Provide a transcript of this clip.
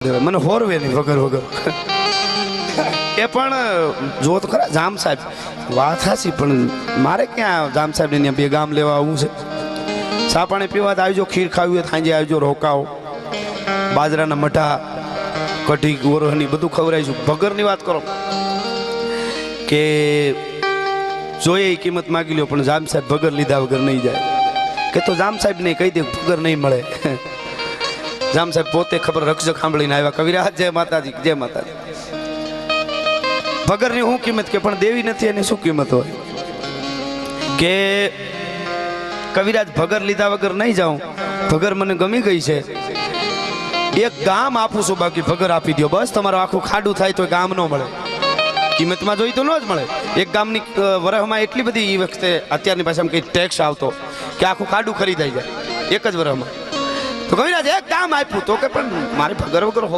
દેવાય, મને હોરવે નહીં વગર વગર. એ પણ જો તો ખરા જામ સાહેબ વાત હાસી, પણ મારે ક્યાં જામ સાહેબ ને બે ગામ લેવા આવવું છે. ચા પાણી પીવા તો આવજો, ખીર ખાવી હોય સાંજે આવજો, રોકાવો, બાજરાના મઠા કઢી ગોરહની બધું ખવડાવીશું. ભગરની વાત કરો કે જોઈએ એ કિંમત માગી લ્યો, પણ જામ સાહેબ ભગર લીધા વગર નહીં જાય. કે તો જામ સાહેબ ને કહી દે ભગર નહીં મળે. જામ સાહેબ પોતે ખબર રક્ષક સાંભળીને આવ્યા. કવિરાજ જય માતાજી, જય માતાજી. ભગરની શું કિંમત કે પણ દેવી નથી એની શું કિંમત હોય કે કવિરાજ ભગર લીધા વગર નહીં જાઉં, ભગર મને ગમી ગઈ છે, એક ગામ આપું છું, બાકી ભગર આપી દો બસ. તમારું આખું ખાડું થાય તો ગામ ન મળે, કિંમતમાં જોઈ તો ન જ મળે. એક ગામની વરહમાં એટલી બધી એ વખતે અત્યારની ભાષામાં કંઈ ટેક્સ આવતો કે આખું ખાડું ખરીદાઈ જાય એક જ વરહમાં. તો કવિરાજ એક ગામ આપ્યું તો કે પણ મારે ભગર વગર